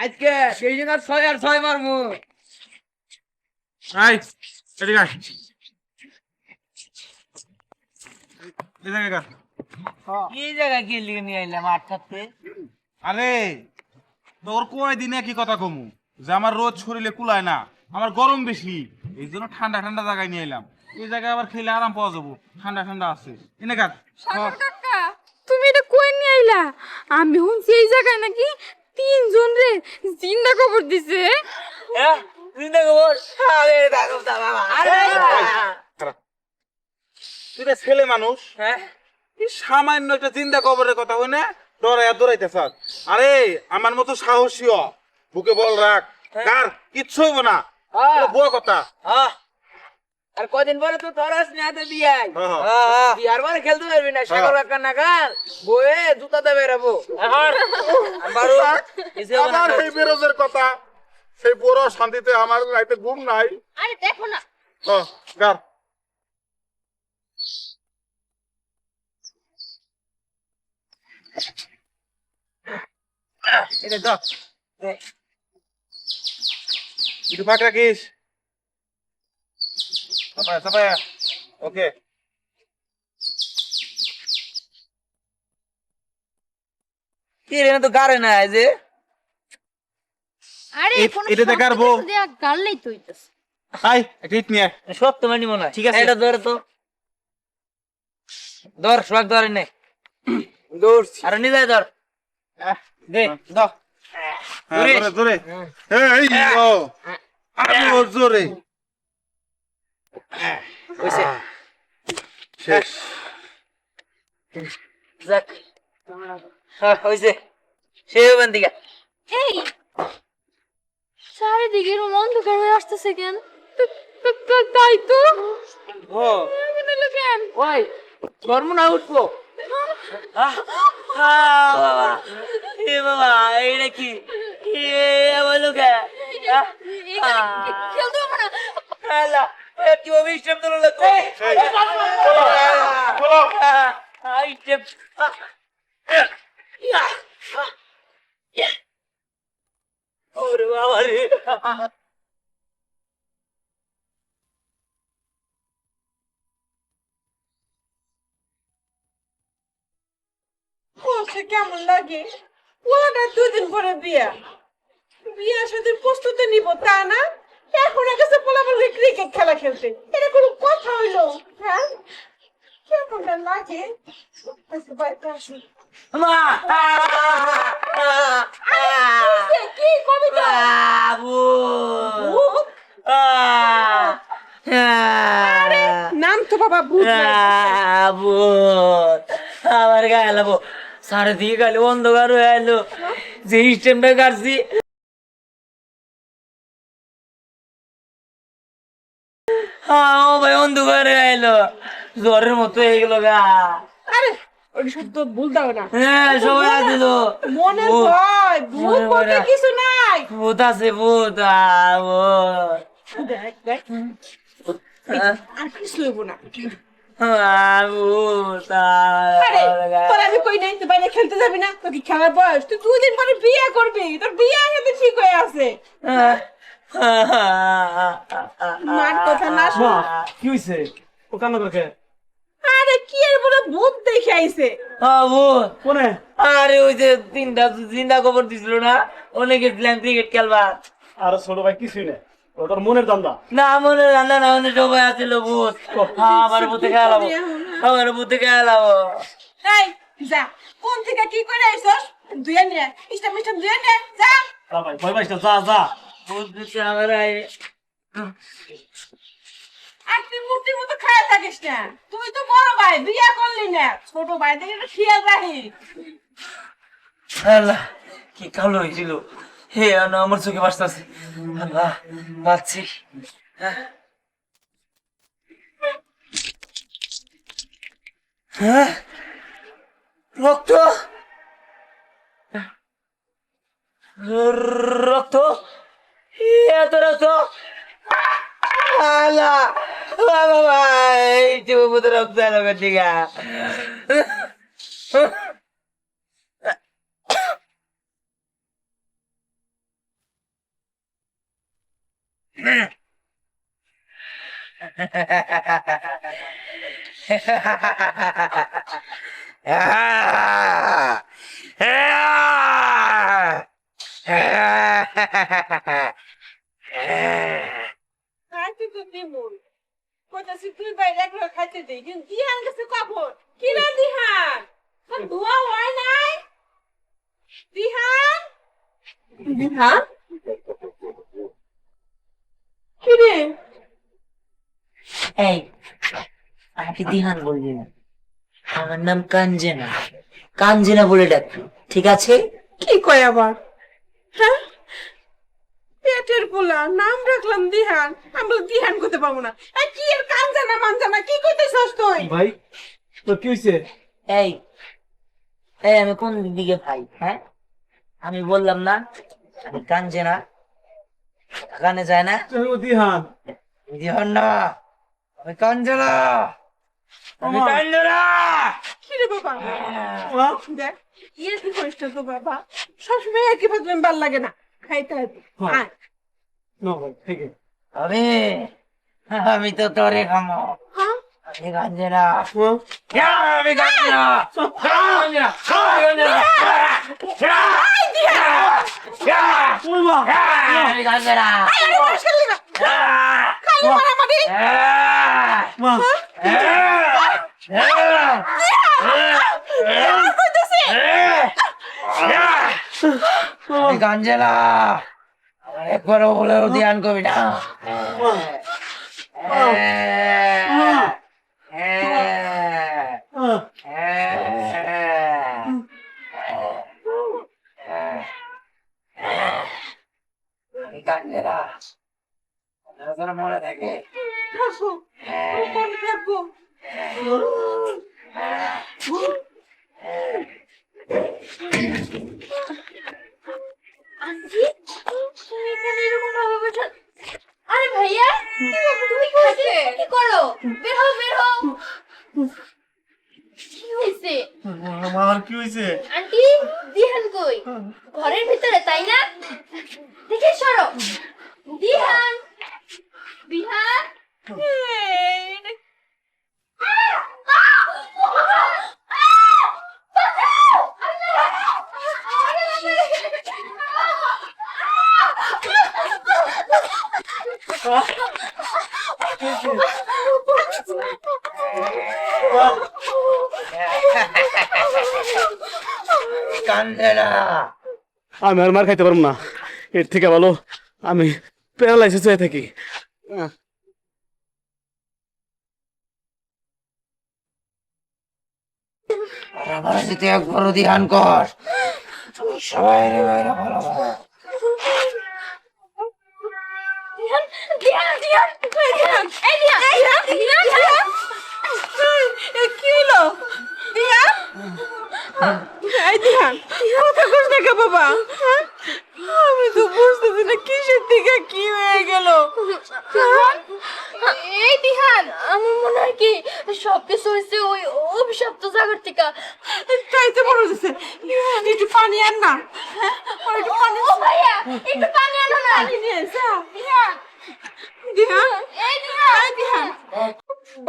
আজকে সেই জন্য 6 আর 6 মারমু। আই এদিকে আয় এদিকে কর এই জায়গা কি লিয়ে নিয়ে আইলাম আটটাতে? আরে তোর কয় দিনে কি কথা কমু যে আমার রোজ শরীরে কুলায় না আমার গরম বেশি এই জন্য ঠান্ডা ঠান্ডা জায়গায় নিয়ে এলাম এই জায়গায় আবার খেলে আরাম পাওয়া যাবো ঠান্ডা ঠান্ডা আছে এনে কাট সাগর কাকা তুমি এটা কই নিয়ে আইলা? আমি শুনছি এই জায়গায় নাকি 3 জন রে জিন্দা কবর দিছে। হ্যাঁ জিন্দা খবর। আরে দেখো তা বাবা। আরে তুই তো ছেলে মানুষ হ্যাঁ এই সামান্য একটা চিন্তা কবরের কথা হয় না ডরাইয়া দৌড়াইতেছ আরে আমার মতো সাহসী হ বুকে বল রাখ কার কিচ্ছু হইব না এটা বুয়া কথা হ্যাঁ আর কদিন পরে তো তোর আস না হাতে বিয়াই। হ্যাঁ। বিয়ার পরে খেলতে পারবি না সাগর কাকা নাগাল বয়ে জুতাতে বেরাবো। বারো এসে আমার এই বেরোজের কথা সেই বড় শান্তিতে আমার রাইতে ঘুম নাই আরে দেখো না গার এটা দাও একটু ফাঁক রাখিস চাপায়া চাপায়া ওকে কি রে তো গারে না এই যে আরে এ- কোন এটাতে কারবো। দেয়া গাললেই তো হইতাছে। আই একটা হিট নিয়ে সব তো মানি মনে হয়। ঠিক আছে। এটা ধরে তো ধর সোয়াগ ধরে নে দৌড়ছি আর নিয়ে যায় ধর দে দাও হ্যাঁ জোরে জোরে এই ও আরো জোরে হইছে শেষ যাক হ্যাঁ হইছে সে বন্দিকা এই চারিদিকে এরকম অন্ধকার হয়ে আসতেছে কেন? তাই তো ও এমন হলো কেন? ওই ধর্ম না উঠবো বাবা এ বাবা এইটা কি এ বলো কে এখানে খেলতে হবে না। হ্যালো কি অভিষ্টম তো লাগতো চলো আইটেম ওরে বাবা রে বলছে কেমন লাগে ওটা 2 দিন পরে বিয়া বিয়ার সাথে প্রস্তুতি নিব তা না এখন গেছে পোলা বলবে ক্রিকেট খেলা খেলতে এটা কোনো কথা হইলো হ্যাঁ কেমনটা লাগে আজকে বাড়িতে আসুন মা কি কবিতা বাবু ভূত? নাম তো বাবা ভূত ভূত আমার গায়ে এলাবো সাড়ে দিকে গালে অন্ধকার হয়ে এলো যে স্টেমটা কাটছি ও ভাই অন্ধকার হয়ে এলো জ্বরের মতো হয়ে গেল গা আরে ওই সব তো ভুল দাও না হ্যাঁ সবাই আসছিল মনে ভূত। ভয় ভূত মনে বলতে ভয়। কিছু নাই ভূত আছে ভূত ভূত দেখ দেখ আর কিছু হইব না ভূত আরে তোর আমি কই নাই তুই বাইরে খেলতে যাবি না তোর কি খেলার বয়স তুই 2 দিন পরে বিয়ে করবি তোর বিয়ে কিন্তু ঠিক হয়ে আছে মার কথা না শোন কি হইছে ও কান্না করে আরে কি এর বলে ভূত দেখে আইছে ভূত কোনে আরে ওই যে তিনটা খবর দিছিল না অনেকে গেছিলাম ক্রিকেট খেলবা আর ছোট ভাই কিছুই না ও তোর মনের দান্দা না মনে রান্না না মনে সবাই আছিল ভূত আমার ভূতে খেলাবো আমার ভূতে খেলাবো এই যা কোন থেকে কি করে আইছস দুইয়া নিয়ে মিষ্টাম মিষ্টাম দুইয়া নিয়ে যা যা ভাই ভয় পাইস না যা যা ভূত দিচ্ছে আমার আয়ে আর তুই মূর্তির মতো খায়া থাকিস না তুই তো বড় ভাই বিয়া করলি না ছোট ভাই দেখে একটু খেয়াল রাখিস আল্লাহ কি কালো হয়েছিল হে না আমার চোখে বাসতেছে আল্লাহ বাঁচছি হ্যাঁ রক্ত রক্ত এত রক্ত আল্লাহ বাবা এই যে রক্ত এলো দিঘা খাইতে তো দিমুন কইতাছি তুই বাইরে একলা খাইতে দে কিন্তু দিহান গেছে কখন কি না দিহান তোর ধোয়া হয় নাই দিহান দিহান কি রে এই আমাকে দিহান বলবি না, আমার নাম কাঞ্জনা, কাঞ্জনা বলে ডাকবি, ঠিক আছে? কি কয় আবার হ্যাঁ পেটের পোলা নাম রাখলাম দিহান আমরা দিহান করতে পারবো না এই কি এর কান জানা মান জানা কি কইতেছস তুই ভাই তোর কি হয়েছে? এই এই আমি কোন দিকে ভাই? হ্যাঁ আমি বললাম না আমি কাঞ্জনা, কানে যায় না? তুই ও দিহান। দিহান না, আমি কাঞ্জনা, আমি কাঞ্জনা। কি রে বাবা মা, দেখ ইয়ে কি করিস না তো বাবা সবসময় একই ভাবে ভাল লাগে না খাইতে হবে হ্যাঁ। আয়। না ভাই ঠিক আছে। আমি আমি তো তোরে খামো, হ্যাঁ আমি কাঞ্জনা, মা, আমি কাঞ্জনা, কাঞ্জনা, কাঞ্জনা, ওই মা, আমি কাঞ্জনা, আরে মুশকিল না খালি মারামারি মা, কইতেছে আমি কাঞ্জনা, আমার একবারও বলেও ধ্যান করবি না। আমি কাঞ্জনা, তোর মনে থাকে? থাকো মনে থাকবো আন্টি তুমি এখানে এরকম ভাবে বসে আরে ভাইয়া কি ব্যাপার তুমি কোথায় কি করো বের হও বের হও কি হইছে আমার কি হয়েছে? আন্টি দিহান কই ঘরের ভিতরে তাই না দেখে সরো দিহান দিহান কাঞ্জনা, আমি আর মার খাইতে পারবো না, এর থেকে ভালো আমি প্যারালাইসিস হয়ে থাকি। আমার সাথে একবারও ধ্যান কর, তুমি সবাই বাইরে ভালো দিহান দিহান দিহান দিহান এই দিহান দিহান দিহান কি হলো দিহান এই দিহান কথা কইস না কে বাবা হ্যাঁ? আমি তো বুঝতেছি না কিসের দিকে কি হয়ে গেল দিহান এই দিহান আমার মনে হয় কি সবকিছু হয়েছে ওই অভিশপ্ত জায়গার থেকে চাইতে বড় হচ্ছে একটু পানি আন না হ্যাঁ? আর একটু পানি ও ভাইয়া একটু পানি আনো না পানি নিয়ে এসে দিহান দিহান এই দিহান এই দিহান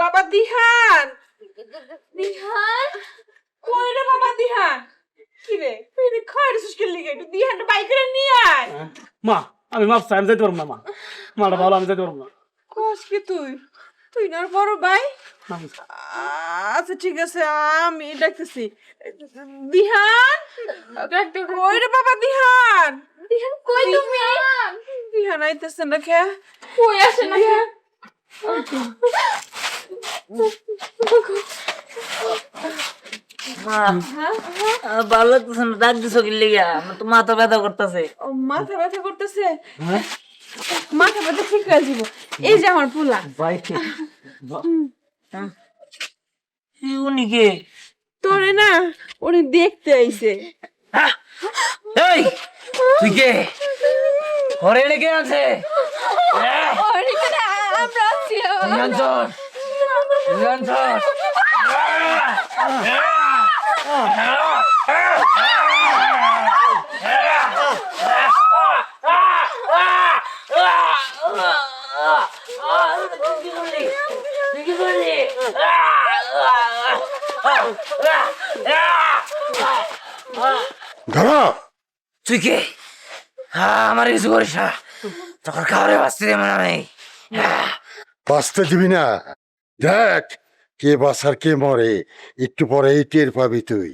বাবা দিহান দিহান কই রে বাবা দিহান কি রে তুই রে খাইরে সুস্কেল লিগে একটু দিহান বাইক করে নিয়ে আয় মা আমি মাপ চাই, আমি যেতে পারবো না। মা মাটা ভালো, আমি যেতে পারবো না। কস কি তুই তুই না বড় ভাই আমি- আচ্ছা ঠিক আছে আমি ডাকতেছি দিহান কই রে বাবা দিহান দিহান কই তুমি দিহান আইতেছে না কে কই আসে না মা, ভালো লাগতেছে না, ডাক দিছো কি লিগা? আমার তো মাথা ব্যথা করতেছে। ও মাথা ব্যথা করতেছে মাথা ব্যথা ঠিক হয়ে যাব এই যে আমার পোলা ভাই উনি কে? তোরে না উনি দেখতে আইছে এই তুই কে? ঘরে লেগে আছে? আমরা আছি নিরঞ্জন, নিরঞ্জন, তুই কে? আমার কিছু করিস না, তখন খাবারে বাঁচতে দেবো না আমি। বাঁচতে দিবি না? দেখ কে বাঁচার কে মরে, একটু পরেই টের পাবি তুই।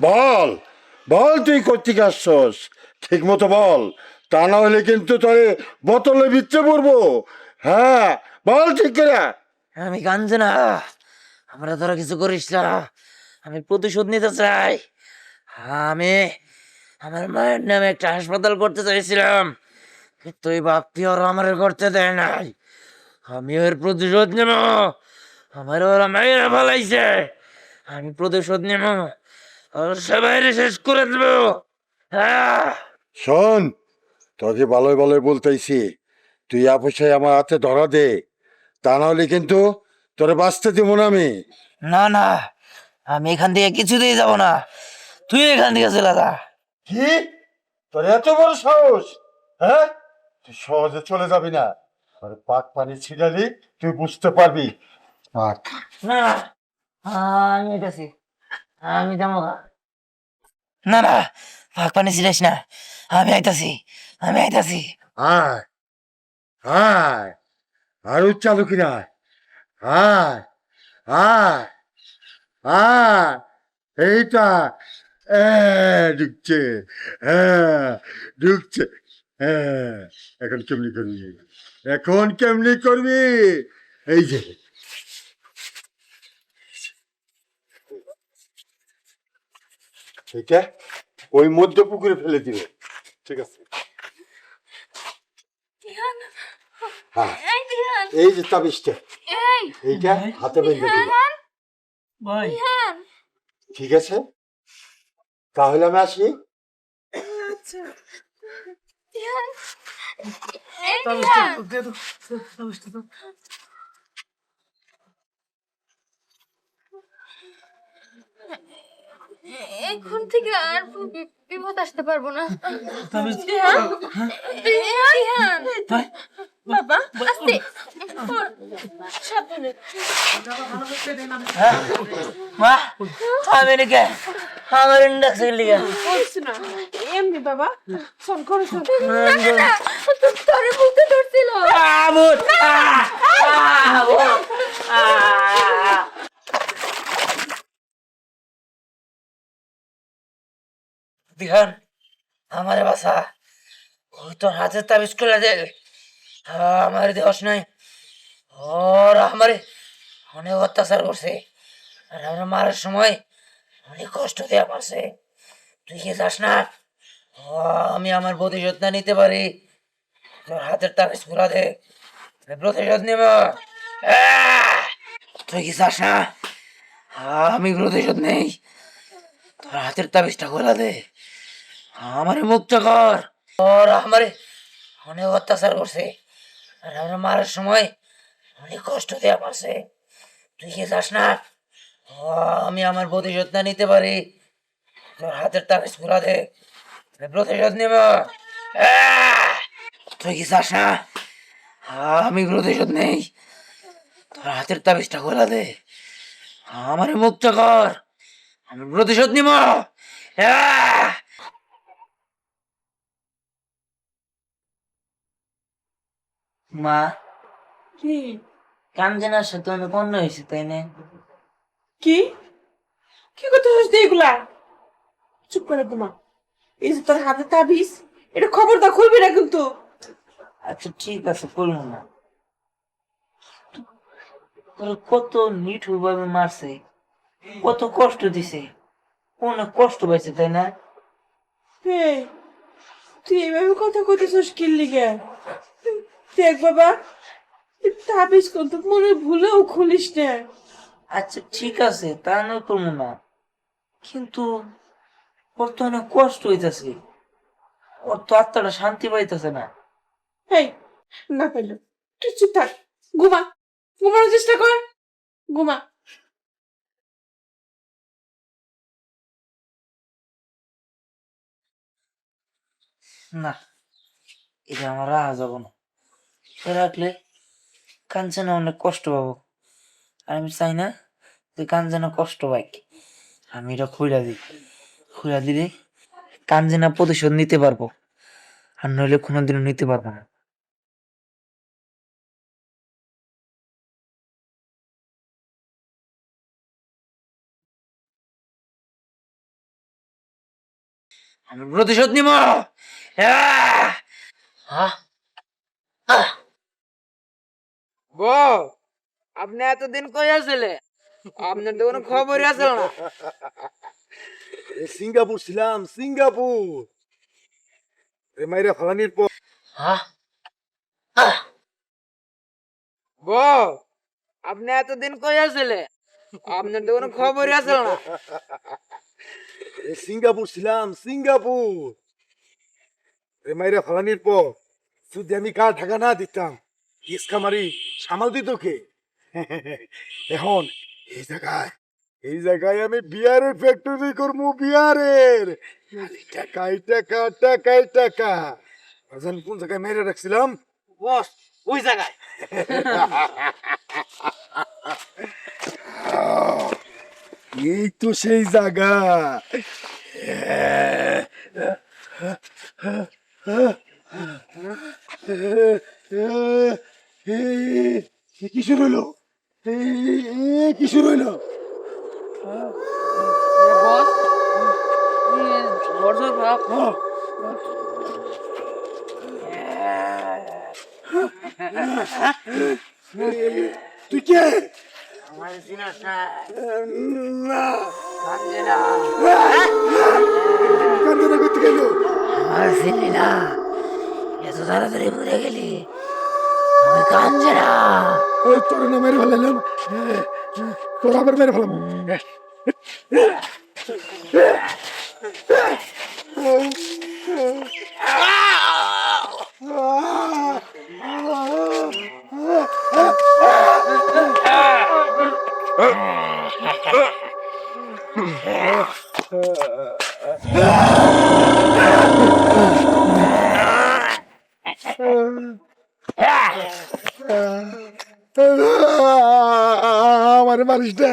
বল বল, তুই কোথেকে আসছস? ঠিক মতো বল, তা না হলে কিন্তু তোরে বোতলে বিচ্ছে পড়বো। হ্যাঁ বল ঠিক করে। আমি কাঞ্চে না, আমরা তোরা কিছু করিস না, আমি প্রতিশোধ নিতে চাই। আমি আমার মায়ের নামে একটা হাসপাতাল করতে চাইছিলাম, কিন্তু ওই বাপ্পি ওরা আমার করতে দেয় নাই। আমি ওর প্রতিশোধ নেব, আমার ওরা মায়েরা ফেলাইছে, আমি প্রতিশোধ নেব, ওর সবাই শেষ করে দেবো। হ্যাঁ শোন, তোকে ভালোই ভালোই বলতেইছি, তুই আপসে আমার হাতে ধরা দে, তা না হলে কিন্তু তোরে বাঁচতে দিব না আমি। না না, আমি এখান থেকে কিছুতেই যাব না, তুই এখান থেকে চলে যা। কি, তোর এত বড় সাহস? হ্যাঁ, তুই সহজে চলে যাবি না, আর পাক পানি ছিটালি তুই বুঝতে পারবি। পাক না আমি এটাছি, আমি যাবো না। না না, ফাঁক পানি ছিড়াইস না, আমি আইতাছি, আমি আইতাছি। আয় আয়, আর চালু কিনা, আয় আয় আয়, এইটা ঢুকছে, হ্যাঁ ঢুকছে, হ্যাঁ। এখন কেমনি করবি, এখন কেমনি করবি? এই যে এটা ওই মধ্য পুকুরে ফেলে দিবে, ঠিক আছে? হ্যাঁ, এই যে তাবিজটা, এইটা হাতে বেঁধে দিবে, ভাই ঠিক আছে? তাহলে আমি আসি। এখন থেকে আর বিপদ আসতে পারবো না। বাবা আস্তে, সাবধানে। মা, আমি নাকি আমার ইন্ডাক্সের লিগা বলছি না এমনি বাবা, ফোন করেছ? তোরে বুঝতে ধরছিল। আবুত বিহান, আমারে বাসা, ওই তোর হাতে তাবিজ খুলে দে, আমার দেওয়াস নাই, ওর আমারে অনেক অত্যাচার করছে, আর আমরা মারার সময় অনেক কষ্ট দেওয়া পারছে। তুই কি যাস না? আমি আমার প্রতিশোধ না নিতে পারি, তোর হাতের তাবিজ খুলে দে, আমি প্রতিশোধ নেব। তুই কি চাস না আমি প্রতিশোধ নেই? তোর হাতের তাবিজটা খুলে দে, আমারে মুক্ত কর, ওর আমারে অনেক অত্যাচার করছে, আর আমরা মারার সময় অনেক কষ্ট দেওয়া পারছে। তুই কি চাস না আমি আমার প্রতিশোধ না নিতে পারি? তোর হাতের তাবিজ খুলে দে, আমি প্রতিশোধ নেব। তুই কি চাস না আমি প্রতিশোধ নেই? তোর হাতের তাবিজটা খুলে দে, আমারে মুক্ত কর, আমি প্রতিশোধ নিব। মা, কি কাঞ্জনার সাথে অনেক অন্য হয়েছে, তাই না? কি কি করতে হচ্ছে এগুলা? চুপ করে তোমা, এই যে তোর হাতে তাবিজ, এটা খবরদার খুলবি না কিন্তু। আচ্ছা ঠিক আছে, করবো না। তোর কত নিঠুর ভাবে মারছে, কত কষ্ট দিছে, অনেক কষ্ট পাইছে, তাই না? এই, তুই এইভাবে কথা কইতেছিস কি লিগে? দেখ বাবা, এই তাবিজ কিন্তু মনে ভুলেও খুলিস না। আচ্ছা ঠিক আছে, তা নয় করবো না, কিন্তু ওর তো অনেক কষ্ট হইতাছে, ওর তো আত্মাটা শান্তি পাইতেছে না। এই, না পেল, তুই চুপ থাক, ঘুমা, ঘুমানোর চেষ্টা কর, ঘুমা। না, এটা আমার রাখা যাব না। এটা রাখলে কাঞ্চনা অনেক কষ্ট পাবো, আর আমি চাই না যে কাঞ্চনা কষ্ট পাই। আমি এটা খুইলা দিই, খুইলা দিলে কাঞ্চনা প্রতিশোধ নিতে পারবো, আর নইলে কোনোদিনও নিতে পারবো না। আমি প্রতিশোধ নিব। আহ! আহ! আহ! বউ, আপনি এতদিন কই আসলে? আপনার তো কোনো খবরই আসল না। সিঙ্গাপুর ছিলাম, সিঙ্গাপুর। মাইরা ফালানির পর আহ! আহ! বউ, আপনি এতদিন কই আসলে? আপনার তো কোনো খবরই আসল না। সিঙ্গাপুর ছিলাম, সিঙ্গাপুর। মাইরা ফালানির পর যদি আমি কার ঢাকা না দিতাম, ইসকা মারি সামাল দিত কে? এখন এই জায়গায় আমি বিয়ারের ফ্যাক্টরি করবো, বিয়ারের। খালি টাকাই টাকা, টাকাই টাকা। জানি কোন জায়গায় মেরে রাখছিলাম? বস, ওই জায়গায়। এই তো সেই জায়গা। কি শুরু হইলো? কি শুরু হইলো? বস, বর্ষর বাপ। তুই কে? আমার চিনাস না, না, কাঞ্চনা। কান্দনা করতে গেল। আমার চিনলি না, এত তাড়াতাড়ি ভুলে গেলি। আমি কাঞ্চনা। ওই তোর না মেরে ফেলাইলাম, তোর আবার মেরে ফেলাম। আমার মানুষটা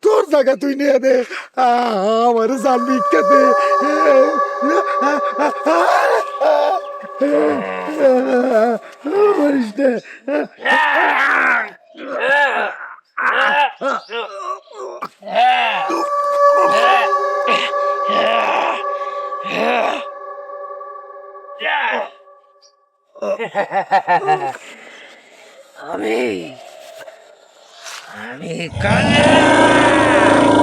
তোর জায়গা তুই নিয়ে দে, আমার জান ভিক্ষা দে। মানুষটা আমি আমি কাঞ্চনা।